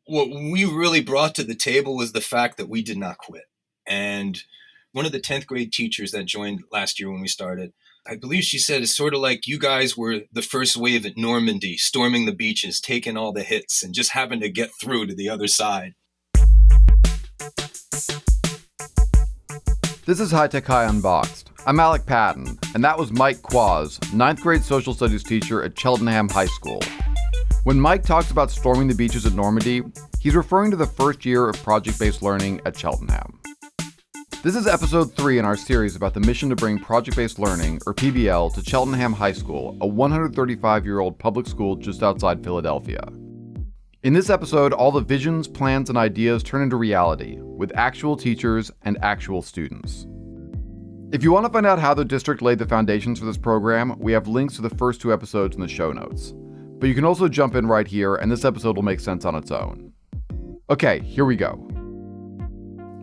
what we really brought to the table was the fact that we did not quit. And one of the 10th grade teachers that joined last year when we started, I believe she said it's sort of like you guys were the first wave at Normandy, storming the beaches, taking all the hits, and just having to get through to the other side. This is High Tech High Unboxed. I'm Alec Patton, and that was Mike Quaz, 9th grade social studies teacher at Cheltenham High School. When Mike talks about storming the beaches at Normandy, he's referring to the first year of project-based learning at Cheltenham. This is episode 3 in our series about the mission to bring project-based learning, or PBL, to Cheltenham High School, a 135-year-old public school just outside Philadelphia. In this episode, all the visions, plans, and ideas turn into reality, with actual teachers and actual students. If you want to find out how the district laid the foundations for this program, we have links to the first 2 episodes in the show notes. But you can also jump in right here, and this episode will make sense on its own. Okay, here we go.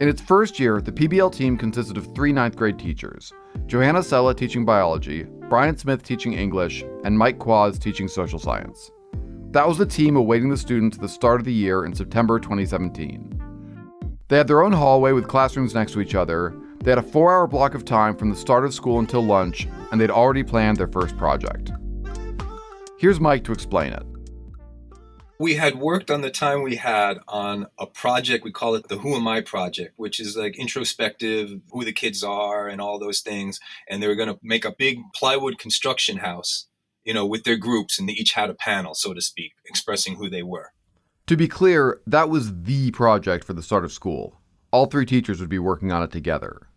In its first year, the PBL team consisted of 3 9th grade teachers: Johanna Sella teaching biology, Brian Smith teaching English, and Mike Quaz teaching social science. That was the team awaiting the students at the start of the year in September 2017. They had their own hallway with classrooms next to each other, they had a 4-hour block of time from the start of school until lunch, and they'd already planned their first project. Here's Mike to explain it. We had worked on the time we had on a project, we call it the Who Am I project, which is like introspective, who the kids are and all those things. And they were going to make a big plywood construction house, with their groups, and they each had a panel, so to speak, expressing who they were. To be clear, that was the project for the start of school. All 3 teachers would be working on it together.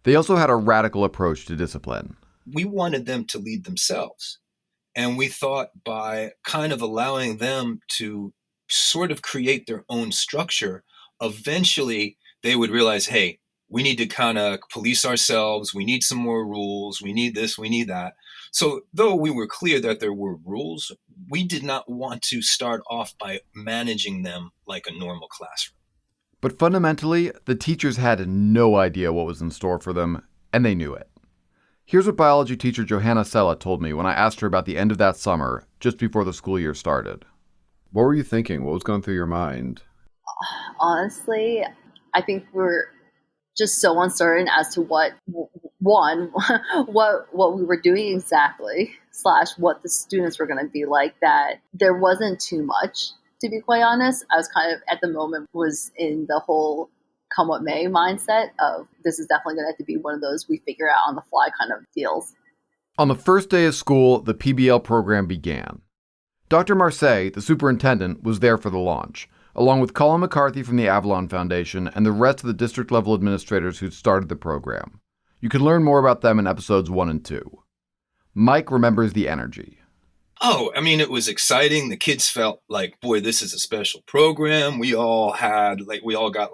They also had a radical approach to discipline. We wanted them to lead themselves. And we thought by kind of allowing them to sort of create their own structure, eventually they would realize, hey, we need to kind of police ourselves. We need some more rules. We need this, we need that. So though we were clear that there were rules, we did not want to start off by managing them like a normal classroom. But fundamentally, the teachers had no idea what was in store for them, and they knew it. Here's what biology teacher Johanna Sella told me when I asked her about the end of that summer, just before the school year started. What were you thinking? What was going through your mind? Honestly, I think we're just so uncertain as to what we were doing exactly, / what the students were going to be like, that there wasn't too much, to be quite honest. I was kind of, at the moment, was in the whole come what may mindset of this is definitely going to have to be one of those we figure out on the fly kind of deals. On the first day of school, the PBL program began. Dr. Marseille, the superintendent, was there for the launch, along with Colin McCarthy from the Avalon Foundation and the rest of the district-level administrators who'd started the program. You can learn more about them in episodes 1 and 2. Mike remembers the energy. Oh, it was exciting. The kids felt like, boy, this is a special program. We all got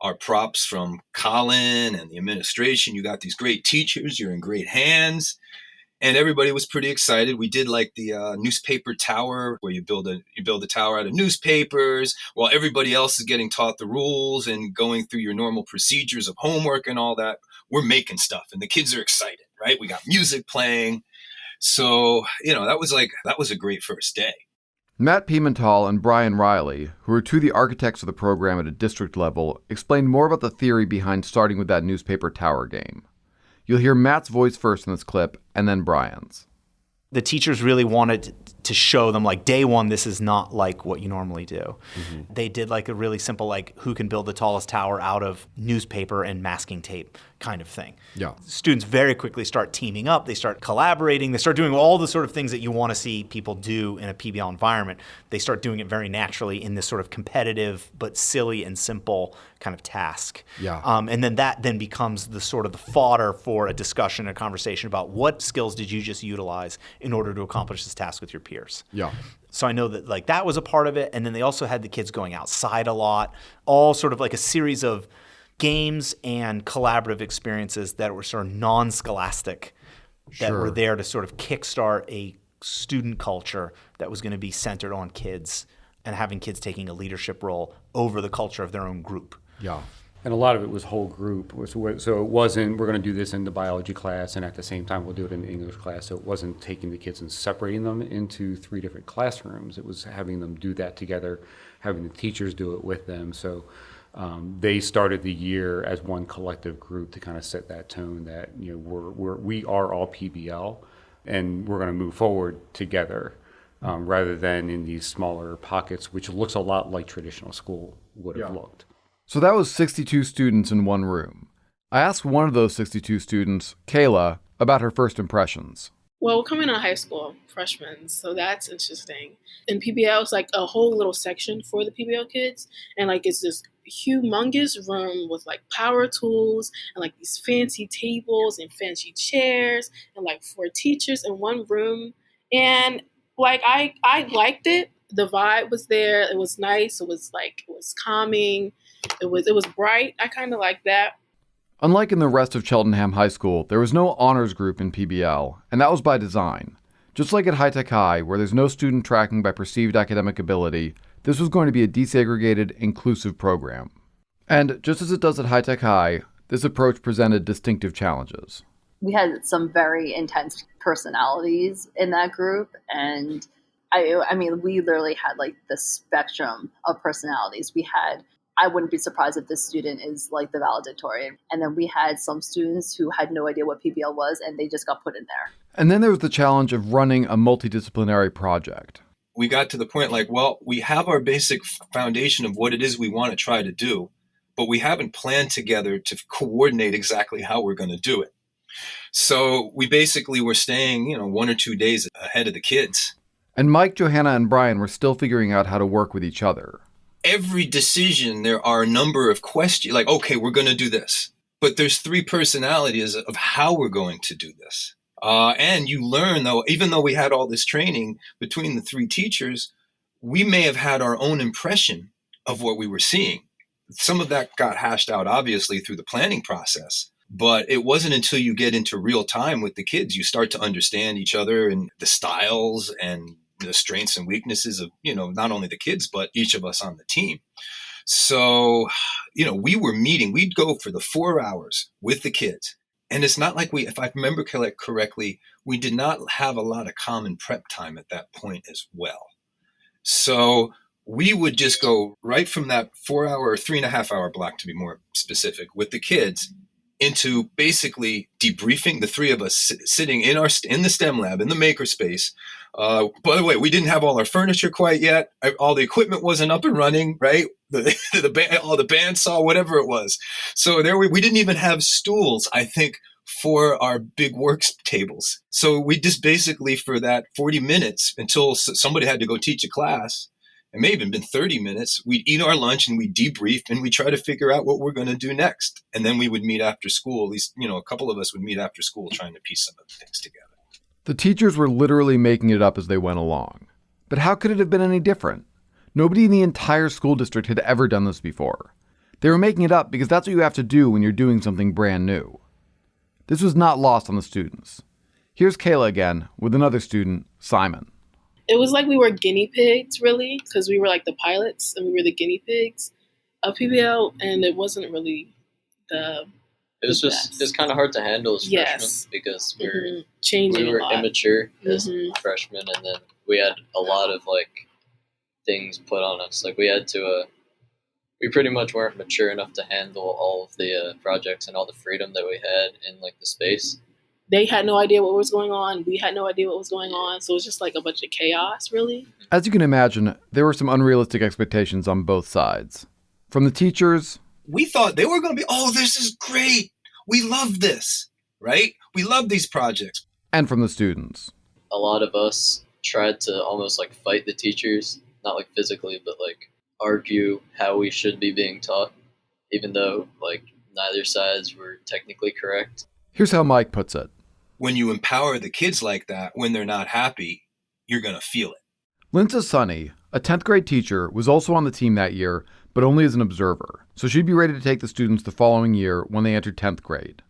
our props from Colin and the administration. You got these great teachers. You're in great hands. And everybody was pretty excited. We did the newspaper tower, where you build a tower out of newspapers while everybody else is getting taught the rules and going through your normal procedures of homework and all that. We're making stuff and the kids are excited, right? We got music playing. So, that was a great first day. Matt Pimental and Brian Riley, who are 2 of the architects of the program at a district level, explained more about the theory behind starting with that newspaper tower game. You'll hear Matt's voice first in this clip, and then Brian's. The teachers really wanted to show them, day 1, this is not like what you normally do. Mm-hmm. They did a really simple, who can build the tallest tower out of newspaper and masking tape kind of thing. Yeah. Students very quickly start teaming up. They start collaborating. They start doing all the sort of things that you want to see people do in a PBL environment. They start doing it very naturally in this sort of competitive but silly and simple kind of task. Yeah. And then that becomes the sort of the fodder for a discussion, a conversation about what skills did you just utilize in order to accomplish this task with your peers. Yeah. So I know that that was a part of it. And then they also had the kids going outside a lot, all sort of a series of games and collaborative experiences that were sort of non-scholastic, that were there to sort of kickstart a student culture that was going to be centered on kids and having kids taking a leadership role over the culture of their own group. Yeah. And a lot of it was whole group. So it wasn't, we're going to do this in the biology class, and at the same time, we'll do it in the English class. So it wasn't taking the kids and separating them into 3 different classrooms. It was having them do that together, having the teachers do it with them. So they started the year as one collective group to kind of set that tone that, we are all PBL, and we're going to move forward together rather than in these smaller pockets, which looks a lot like traditional school would have looked. So that was 62 students in one room. I asked one of those 62 students, Kayla, about her first impressions. Well, we're coming out of high school, freshmen, so that's interesting. And PBL is like a whole little section for the PBL kids, and like it's this humongous room with like power tools and like these fancy tables and fancy chairs and like 4 teachers in one room. And like I liked it. The vibe was there. It was nice. It was calming. It was bright. I kind of like that. Unlike in the rest of Cheltenham High School, there was no honors group in PBL, and that was by design. Just like at High Tech High, where there's no student tracking by perceived academic ability, this was going to be a desegregated, inclusive program. And just as it does at High Tech High, this approach presented distinctive challenges. We had some very intense personalities in that group, and I mean, we literally had like the spectrum of personalities. I wouldn't be surprised if this student is like the valedictorian. And then we had some students who had no idea what PBL was, and they just got put in there. And then there was the challenge of running a multidisciplinary project. We got to the point like, well, we have our basic foundation of what it is we want to try to do, but we haven't planned together to coordinate exactly how we're going to do it. So we basically were staying, 1 or 2 days ahead of the kids. And Mike, Johanna, and Brian were still figuring out how to work with each other. Every decision, there are a number of questions, like, okay, we're going to do this. But there's 3 personalities of how we're going to do this. And you learn, though, even though we had all this training between the 3 teachers, we may have had our own impression of what we were seeing. Some of that got hashed out, obviously, through the planning process. But it wasn't until you get into real time with the kids, you start to understand each other and the styles and the strengths and weaknesses of, not only the kids, but each of us on the team. So, we were meeting, we'd go for the 4 hours with the kids. And it's not like if I remember correctly, we did not have a lot of common prep time at that point as well. So we would just go right from that 4 hour or 3.5 hour block, to be more specific, with the kids into basically debriefing, the 3 of us sitting in the STEM lab, in the makerspace. By the way, we didn't have all our furniture quite yet. All the equipment wasn't up and running, right? All the bandsaw, whatever it was. So we didn't even have stools, I think, for our big works tables. So we just basically, for that 40 minutes until somebody had to go teach a class, it may have even been 30 minutes, we'd eat our lunch and we'd debrief and we'd try to figure out what we're going to do next. And then we would meet after school. At least, a couple of us would meet after school trying to piece some of the things together. The teachers were literally making it up as they went along. But how could it have been any different? Nobody in the entire school district had ever done this before. They were making it up because that's what you have to do when you're doing something brand new. This was not lost on the students. Here's Kayla again with another student, Simon. It was like we were guinea pigs, really, because we were like the pilots and we were the guinea pigs of PBL, and it wasn't really the It was just, it's kind of hard to handle as freshmen because we were immature as freshmen, and then we had a lot of like things put on us. Like we had to, we pretty much weren't mature enough to handle all of the projects and all the freedom that we had in like the space. They had no idea what was going on. We had no idea what was going on. So it was just like a bunch of chaos, really. As you can imagine, there were some unrealistic expectations on both sides. From the teachers, we thought they were going to be, oh, this is great. We love this, right? We love these projects. And from the students. A lot of us tried to almost like fight the teachers, not like physically, but like argue how we should be being taught, even though like neither sides were technically correct. Here's how Mike puts it. When you empower the kids like that, when they're not happy, you're going to feel it. Linda Sonny, a 10th grade teacher, was also on the team that year, but only as an observer. So she'd be ready to take the students the following year when they entered 10th grade.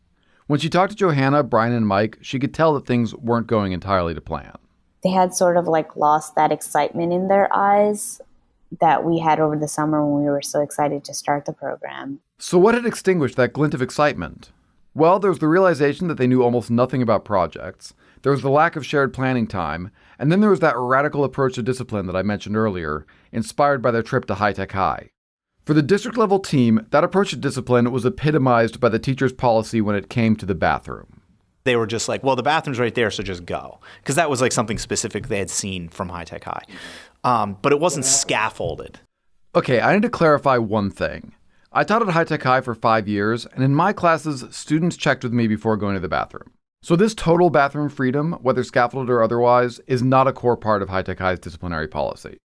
When she talked to Johanna, Brian, and Mike, she could tell that things weren't going entirely to plan. They had sort of like lost that excitement in their eyes. that we had over the summer when we were so excited to start the program. So what had extinguished that glint of excitement? Well, there was the realization that they knew almost nothing about projects, there was the lack of shared planning time, and then there was that radical approach to discipline that I mentioned earlier, inspired by their trip to High Tech High. For the district-level team, that approach to discipline was epitomized by the teacher's policy when it came to the bathroom. They were just like, well, the bathroom's right there, so just go. Because that was like something specific they had seen from High Tech High. But it wasn't scaffolded. Okay, I need to clarify one thing. I taught at High Tech High for 5 years, and in my classes, students checked with me before going to the bathroom. So this total bathroom freedom, whether scaffolded or otherwise, is not a core part of High Tech High's disciplinary policy.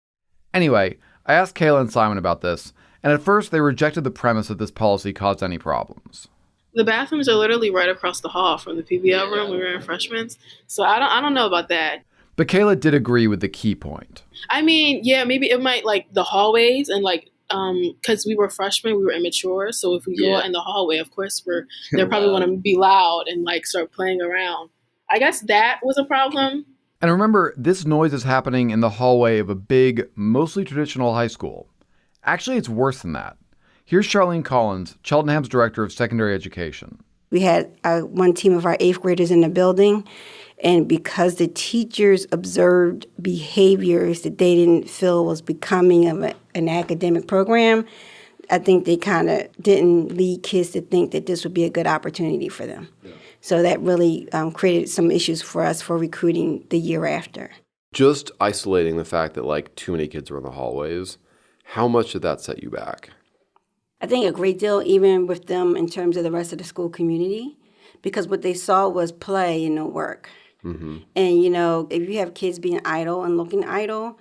Anyway, I asked Kayla and Simon about this, and at first they rejected the premise that this policy caused any problems. The bathrooms are literally right across the hall from the PBL room. We were in freshmen, so I don't know about that. But Kayla did agree with the key point. I mean, yeah, maybe it might, like, the hallways and, like, because we were freshmen, we were immature. So if we go out in the hallway, of course, they're probably going to be loud and, like, start playing around. I guess that was a problem. And remember, this noise is happening in the hallway of a big, mostly traditional high school. Actually, it's worse than that. Here's Charlene Collins, Cheltenham's Director of Secondary Education. We had one team of our 8th graders in the building, and because the teachers observed behaviors that they didn't feel was becoming of an academic program, I think they kind of didn't lead kids to think that this would be a good opportunity for them. Yeah. So that really created some issues for us for recruiting the year after. Just isolating the fact that, like, too many kids were in the hallways, how much did that set you back? I think a great deal, even with them in terms of the rest of the school community, because what they saw was play and no work. Mm-hmm. And, you know, if you have kids being idle and looking idle,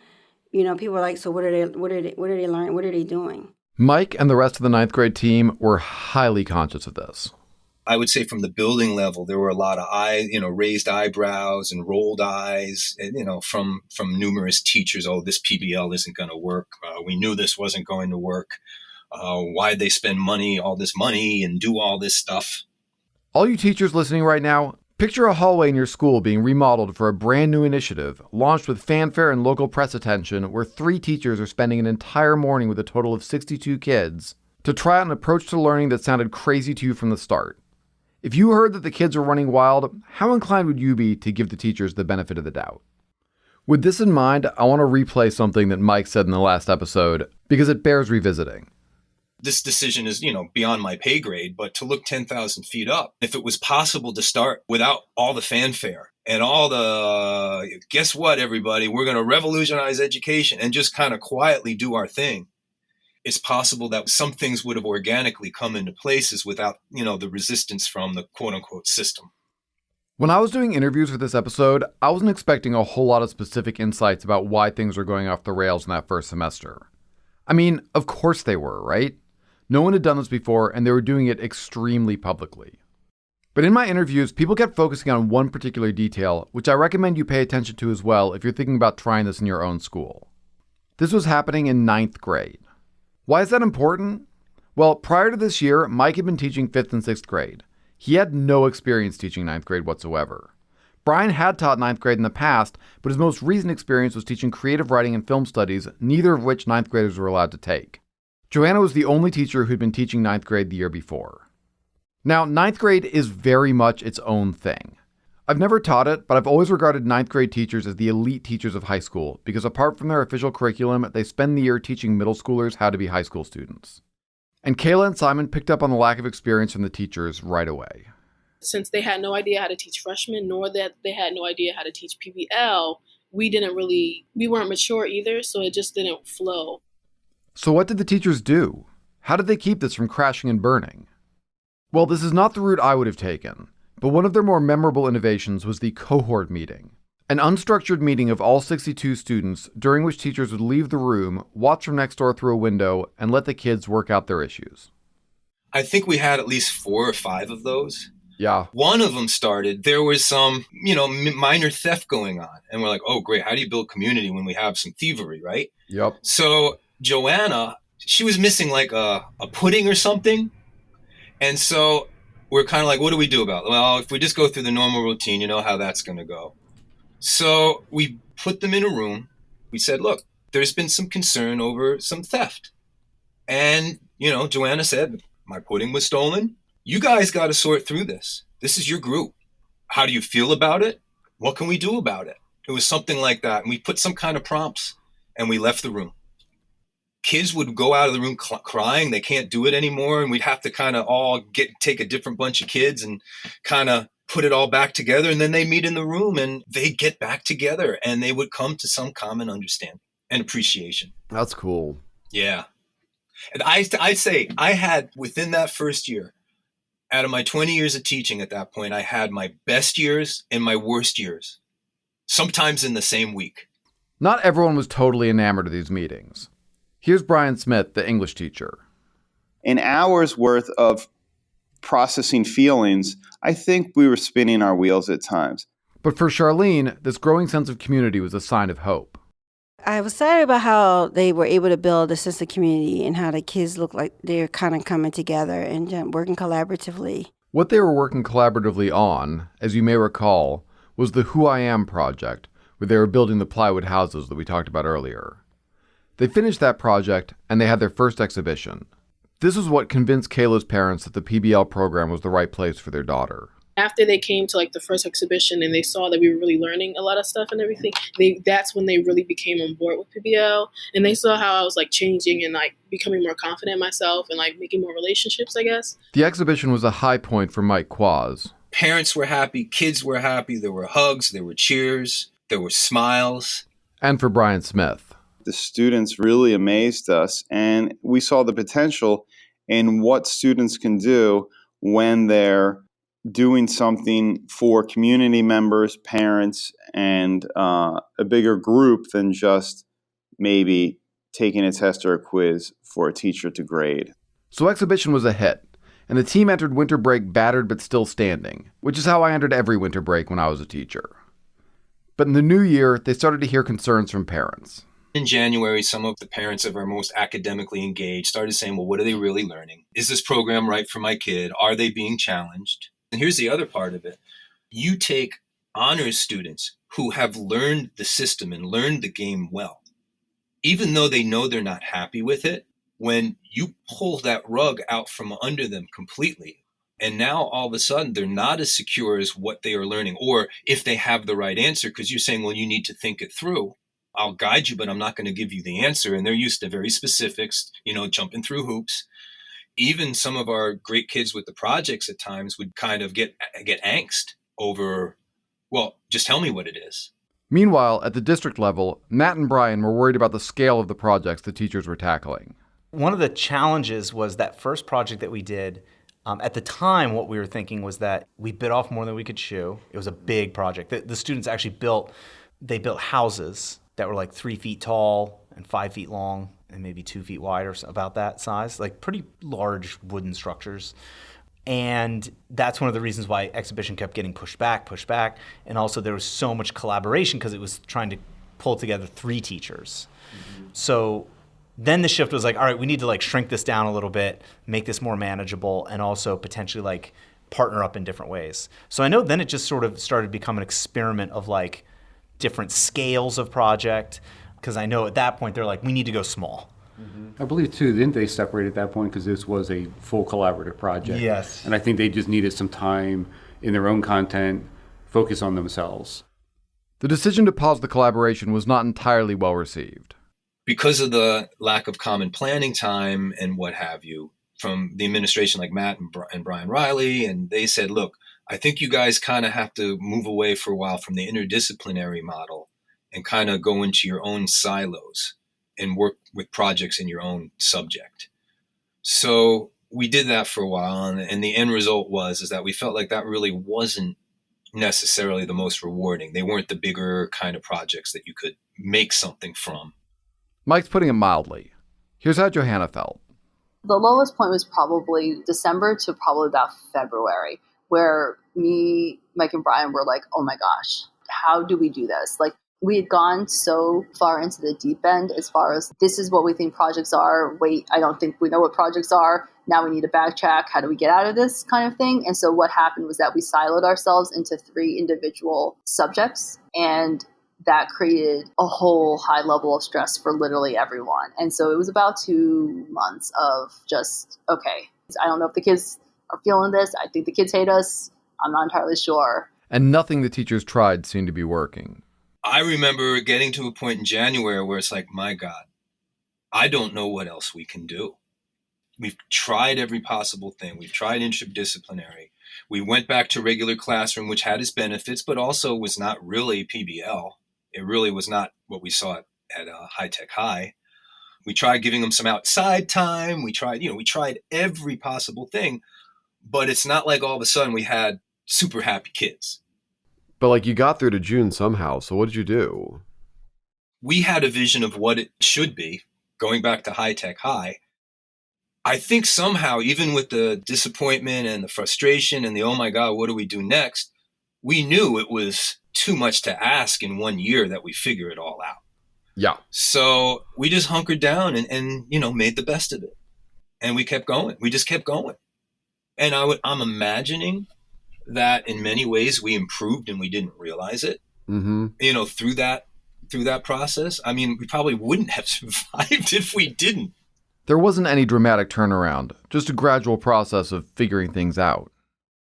you know, people are like, so what are they learning? What are they doing? Mike and the rest of the 9th grade team were highly conscious of this. I would say from the building level, there were a lot of raised eyebrows and rolled eyes, and, from numerous teachers. Oh, this PBL isn't going to work. We knew this wasn't going to work. Why'd they spend all this money and do all this stuff? All you teachers listening right now, picture a hallway in your school being remodeled for a brand new initiative, launched with fanfare and local press attention, where 3 teachers are spending an entire morning with a total of 62 kids to try out an approach to learning that sounded crazy to you from the start. If you heard that the kids were running wild, how inclined would you be to give the teachers the benefit of the doubt? With this in mind, I want to replay something that Mike said in the last episode, because it bears revisiting. This decision is, beyond my pay grade, but to look 10,000 feet up, if it was possible to start without all the fanfare and all the, guess what, everybody, we're going to revolutionize education and just kind of quietly do our thing, it's possible that some things would have organically come into places without, the resistance from the quote unquote system. When I was doing interviews for this episode, I wasn't expecting a whole lot of specific insights about why things were going off the rails in that first semester. I mean, of course they were, right? No one had done this before, and they were doing it extremely publicly. But in my interviews, people kept focusing on one particular detail, which I recommend you pay attention to as well if you're thinking about trying this in your own school. This was happening in 9th grade. Why is that important? Well, prior to this year, Mike had been teaching 5th and 6th grade. He had no experience teaching 9th grade whatsoever. Brian had taught 9th grade in the past, but his most recent experience was teaching creative writing and film studies, neither of which 9th graders were allowed to take. Joanna was the only teacher who'd been teaching 9th grade the year before. Now, 9th grade is very much its own thing. I've never taught it, but I've always regarded 9th grade teachers as the elite teachers of high school, because apart from their official curriculum, they spend the year teaching middle schoolers how to be high school students. And Kayla and Simon picked up on the lack of experience from the teachers right away. Since they had no idea how to teach freshmen, nor that they had no idea how to teach PBL, we weren't mature either, so it just didn't flow. So what did the teachers do? How did they keep this from crashing and burning? Well, this is not the route I would have taken, but one of their more memorable innovations was the cohort meeting, an unstructured meeting of all 62 students during which teachers would leave the room, watch from next door through a window, and let the kids work out their issues. I think we had at least 4 or 5 of those. Yeah. One of them started, there was some, minor theft going on. And we're like, oh, great. How do you build community when we have some thievery, right? Yep. So Joanna, she was missing like a pudding or something. And so we're kind of like, what do we do about it? Well, if we just go through the normal routine, you know how that's going to go. So we put them in a room. We said, look, there's been some concern over some theft. And, Joanna said, my pudding was stolen. You guys got to sort through this. This is your group. How do you feel about it? What can we do about it? It was something like that. And we put some kind of prompts and we left the room. Kids would go out of the room crying. They can't do it anymore. And we'd have to kind of all take a different bunch of kids and kind of put it all back together. And then they meet in the room and they get back together and they would come to some common understanding and appreciation. That's cool. Yeah. And I'd say I had, within that first year, out of my 20 years of teaching at that point, I had my best years and my worst years, sometimes in the same week. Not everyone was totally enamored of these meetings. Here's Brian Smith, the English teacher. An hour's worth of processing feelings, I think we were spinning our wheels at times. But for Charlene, this growing sense of community was a sign of hope. I was excited about how they were able to build a sense of community and how the kids looked like they're kind of coming together and working collaboratively. What they were working collaboratively on, as you may recall, was the Who I Am project, where they were building the plywood houses that we talked about earlier. They finished that project, and they had their first exhibition. This was what convinced Kayla's parents that the PBL program was the right place for their daughter. After they came to the first exhibition and they saw that we were really learning a lot of stuff and everything, that's when they really became on board with PBL. And they saw how I was changing and becoming more confident in myself and making more relationships, I guess. The exhibition was a high point for Mike Quaz. Parents were happy, kids were happy, there were hugs, there were cheers, there were smiles. And for Brian Smith. The students really amazed us, and we saw the potential in what students can do when they're doing something for community members, parents, and a bigger group than just maybe taking a test or a quiz for a teacher to grade. So exhibition was a hit, and the team entered winter break battered but still standing, which is how I entered every winter break when I was a teacher. But in the new year, they started to hear concerns from parents. In January, some of the parents of our most academically engaged started saying, well, what are they really learning? Is this program right for my kid? Are they being challenged? And here's the other part of it. You take honors students who have learned the system and learned the game well. Even though they know they're not happy with it, when you pull that rug out from under them completely, and now all of a sudden they're not as secure as what they are learning, or if they have the right answer, because you're saying, well, you need to think it through. I'll guide you, but I'm not going to give you the answer. And they're used to very specifics, jumping through hoops. Even some of our great kids with the projects at times would kind of get angst over, well, just tell me what it is. Meanwhile, at the district level, Matt and Brian were worried about the scale of the projects the teachers were tackling. One of the challenges was that first project that we did. At the time, what we were thinking was that we bit off more than we could chew. It was a big project. The students actually built houses that were 3 feet tall and 5 feet long and maybe 2 feet wide or about that size, pretty large wooden structures. And that's one of the reasons why exhibition kept getting pushed back. And also there was so much collaboration because it was trying to pull together 3 teachers. Mm-hmm. So then the shift was all right, we need to shrink this down a little bit, make this more manageable, and also potentially partner up in different ways. So I know then it just sort of started to become an experiment of different scales of project, because I know at that point they're we need to go small. Mm-hmm. I believe too, didn't they separate at that point because this was a full collaborative project? Yes. And I think they just needed some time in their own content, focus on themselves. The decision to pause the collaboration was not entirely well received. Because of the lack of common planning time and what have you, from the administration like Matt and Brian Riley, and they said, look, I think you guys kind of have to move away for a while from the interdisciplinary model and kind of go into your own silos and work with projects in your own subject. So we did that for a while, and the end result was that we felt like that really wasn't necessarily the most rewarding. They weren't the bigger kind of projects that you could make something from. Mike's putting it mildly. Here's how Johanna felt. The lowest point was probably December to probably about February, where me, Mike, and Brian were like, oh my gosh, how do we do this? We had gone so far into the deep end as far as this is what we think projects are. Wait, I don't think we know what projects are. Now we need to backtrack. How do we get out of this kind of thing? And so what happened was that we siloed ourselves into 3 individual subjects. And that created a whole high level of stress for literally everyone. And so it was about 2 months of just, okay, I don't know if the kids are feeling this. I think the kids hate us. I'm not entirely sure. And nothing the teachers tried seemed to be working. I remember getting to a point in January where it's like, my God, I don't know what else we can do. We've tried every possible thing. We've tried interdisciplinary. We went back to regular classroom, which had its benefits, but also was not really PBL. It really was not what we saw at High Tech High. We tried giving them some outside time. We tried every possible thing, but it's not like all of a sudden we had super happy kids. But like you got through to June somehow. So what did you do? We had a vision of what it should be, going back to High Tech High. I think somehow, even with the disappointment and the frustration and the, oh my God, what do we do next? We knew it was too much to ask in 1 year that we figure it all out. Yeah. So we just hunkered down and made the best of it. And we kept going. We just kept going. And I'm imagining that in many ways we improved and we didn't realize it. Mm-hmm. Through that process. I mean, we probably wouldn't have survived if we didn't. There wasn't any dramatic turnaround, just a gradual process of figuring things out.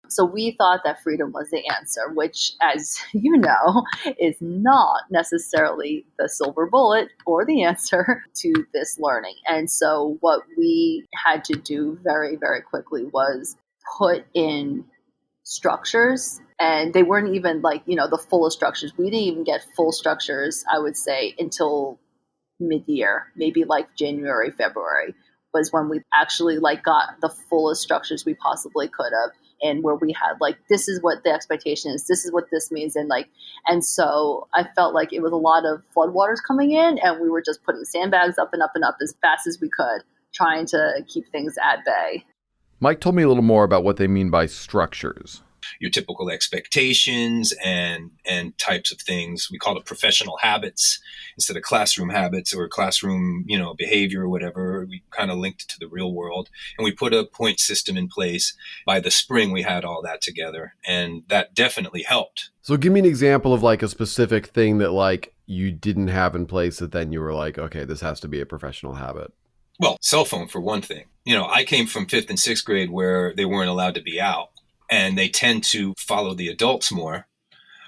So we thought that freedom was the answer, which, as you know, is not necessarily the silver bullet or the answer to this learning. And so what we had to do very, very quickly was put in structures, and they weren't even like, the fullest structures. We didn't even get full structures, I would say, until mid-year, maybe like January, February was when we actually got the fullest structures we possibly could have, and where we had this is what the expectation is, this is what this means, and so I felt like it was a lot of floodwaters coming in, and we were just putting sandbags up and up and up as fast as we could, trying to keep things at bay. Mike told me a little more about what they mean by structures. Your typical expectations and types of things. We call it professional habits instead of classroom habits or classroom, behavior or whatever. We kind of linked it to the real world, and we put a point system in place. By the spring, we had all that together, and that definitely helped. So give me an example of a specific thing that you didn't have in place that then you were like, okay, this has to be a professional habit. Well, cell phone for one thing. I came from 5th and 6th grade where they weren't allowed to be out. And they tend to follow the adults more,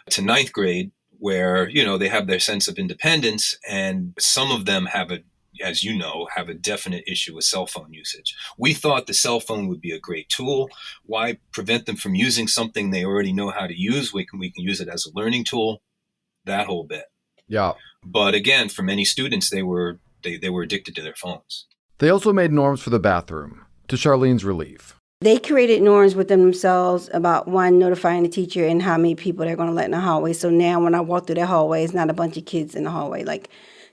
to 9th grade where, they have their sense of independence. And some of them have a definite issue with cell phone usage. We thought the cell phone would be a great tool. Why prevent them from using something they already know how to use? We can use it as a learning tool, that whole bit. Yeah. But again, for many students, they were addicted to their phones. They also made norms for the bathroom, to Charlene's relief. They created norms within themselves about, one, notifying the teacher and how many people they're going to let in the hallway. So now when I walk through the hallway, it's not a bunch of kids in the hallway.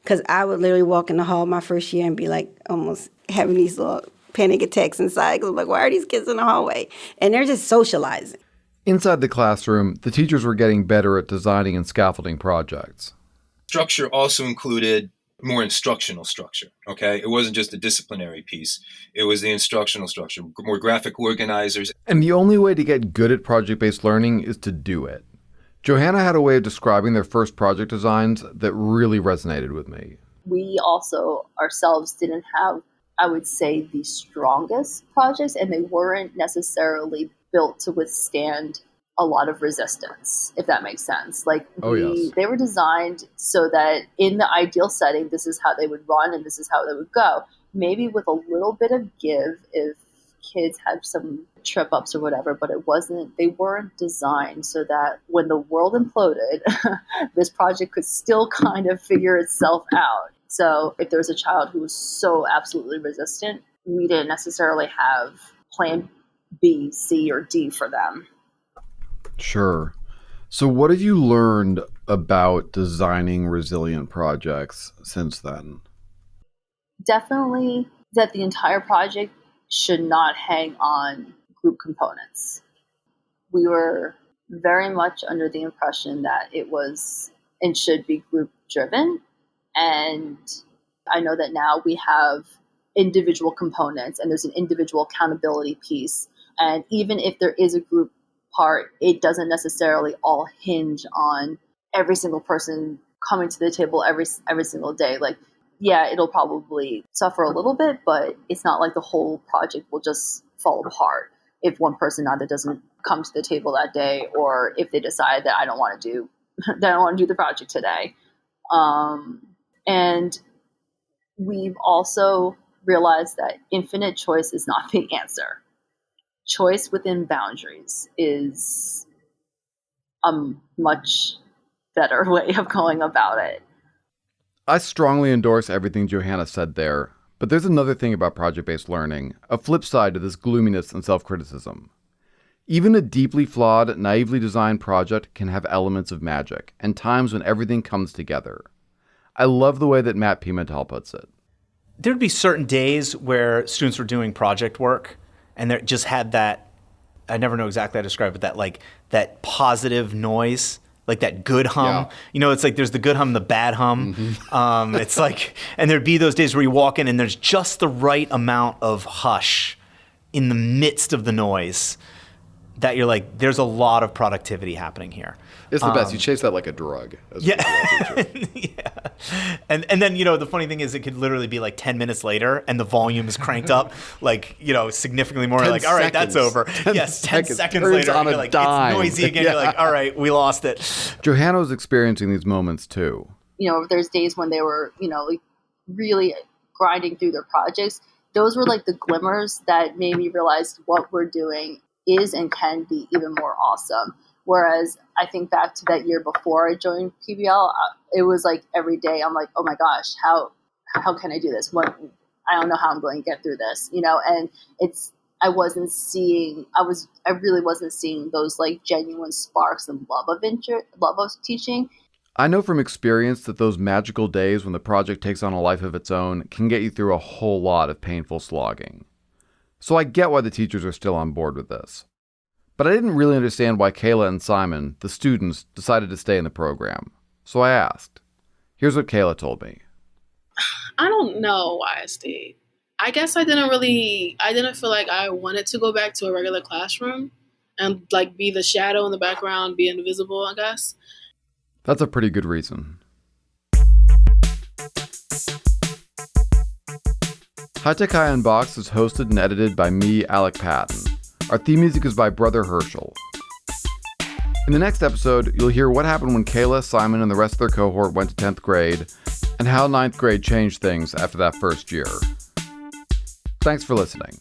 Because I would literally walk in the hall my first year and be almost having these little panic attacks inside. Because I'm why are these kids in the hallway? And they're just socializing. Inside the classroom, the teachers were getting better at designing and scaffolding projects. Structure also included more instructional structure, okay? It wasn't just a disciplinary piece. It was the instructional structure, more graphic organizers. And the only way to get good at project-based learning is to do it. Johanna had a way of describing their first project designs that really resonated with me. We also ourselves didn't have, I would say, the strongest projects, and they weren't necessarily built to withstand a lot of resistance, if that makes sense. They were designed so that in the ideal setting, this is how they would run and this is how they would go. Maybe with a little bit of give if kids had some trip ups or whatever, but they weren't designed so that when the world imploded, this project could still kind of figure itself out. So if there was a child who was so absolutely resistant, we didn't necessarily have plan B, C, or D for them. Sure. So what have you learned about designing resilient projects since then? Definitely that the entire project should not hang on group components. We were very much under the impression that it was and should be group driven. And I know that now we have individual components and there's an individual accountability piece. And even if there is a group part, it doesn't necessarily all hinge on every single person coming to the table every single day. Like, yeah, it'll probably suffer a little bit, but it's not like the whole project will just fall apart if one person either doesn't come to the table that day, or if they decide that I don't want to do the project today. And we've also realized that infinite choice is not the answer. Choice within boundaries is a much better way of going about it. I strongly endorse everything Johanna said there, but there's another thing about project-based learning, a flip side to this gloominess and self-criticism. Even a deeply flawed, naively designed project can have elements of magic, and times when everything comes together. I love the way that Matt Pimentel puts it. There'd be certain days where students were doing project work, and they just had that, I never know exactly how to describe it, that positive noise, like that good hum. Yeah. You know, it's like there's the good hum, the bad hum. Mm-hmm. It's like, and there'd be those days where you walk in and there's just the right amount of hush in the midst of the noise that you're like, there's a lot of productivity happening here. It's the best. You chase that like a drug. Yeah. Yeah. And then, you know, the funny thing is it could literally be like 10 minutes later and the volume is cranked up like, you know, significantly more. Like, all right, that's over. 10 seconds later, you're like, it's noisy again. Yeah. You're like, all right, we lost it. Johanna was experiencing these moments too. You know, there's days when they were, you know, like really grinding through their projects. Those were like the glimmers that made me realize what we're doing is and can be even more awesome. Whereas I think back to that year before I joined PBL, it was like every day I'm like, oh my gosh, how can I do this? I don't know how I'm going to get through this, you know. And I really wasn't seeing those like genuine sparks and love of teaching. I know from experience that those magical days when the project takes on a life of its own can get you through a whole lot of painful slogging. So I get why the teachers are still on board with this. But I didn't really understand why Kayla and Simon, the students, decided to stay in the program. So I asked. Here's what Kayla told me. I don't know why I stayed. I guess I didn't feel like I wanted to go back to a regular classroom and like be the shadow in the background, be invisible, I guess. That's a pretty good reason. High Tech High Unboxed is hosted and edited by me, Alec Patton. Our theme music is by Brother Herschel. In the next episode, you'll hear what happened when Kayla, Simon, and the rest of their cohort went to 10th grade, and how 9th grade changed things after that first year. Thanks for listening.